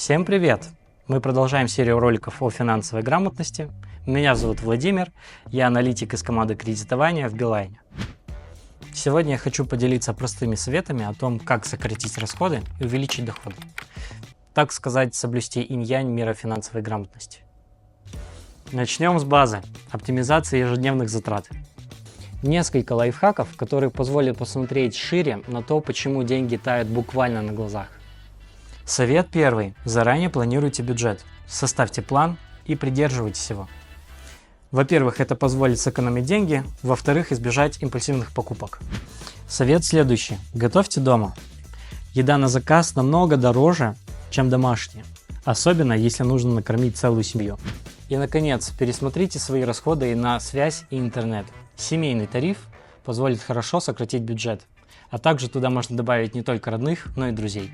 Всем привет! Мы продолжаем серию роликов о финансовой грамотности. Меня зовут Владимир, я аналитик из команды кредитования в Билайне. Сегодня я хочу поделиться простыми советами о том, как сократить расходы и увеличить доходы. Так сказать, соблюсти инь-янь мира финансовой грамотности. Начнем с базы – оптимизации ежедневных затрат. Несколько лайфхаков, которые позволят посмотреть шире на то, почему деньги тают буквально на глазах. Совет первый. Заранее планируйте бюджет. Составьте план и придерживайтесь его. Во-первых, это позволит сэкономить деньги. Во-вторых, избежать импульсивных покупок. Совет следующий. Готовьте дома. Еда на заказ намного дороже, чем домашняя. Особенно, если нужно накормить целую семью. И, наконец, пересмотрите свои расходы на связь и интернет. Семейный тариф позволит хорошо сократить бюджет. А также туда можно добавить не только родных, но и друзей.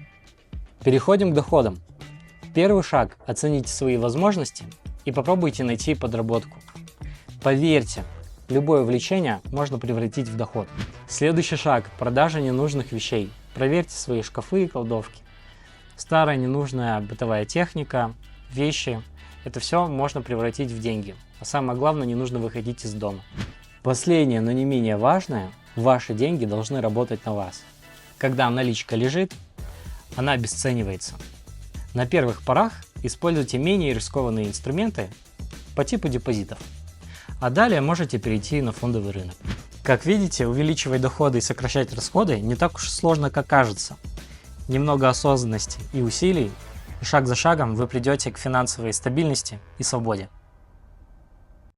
Переходим к доходам. Первый шаг – оцените свои возможности и попробуйте найти подработку. Поверьте, любое увлечение можно превратить в доход. Следующий шаг – продажа ненужных вещей. Проверьте свои шкафы и кладовки. Старая ненужная бытовая техника, вещи – это все можно превратить в деньги. А самое главное, не нужно выходить из дома. Последнее, но не менее важное – ваши деньги должны работать на вас. Когда наличка лежит, она обесценивается. На первых порах используйте менее рискованные инструменты по типу депозитов. А далее можете перейти на фондовый рынок. Как видите, увеличивать доходы и сокращать расходы не так уж сложно, как кажется. Немного осознанности и усилий, и шаг за шагом вы придете к финансовой стабильности и свободе.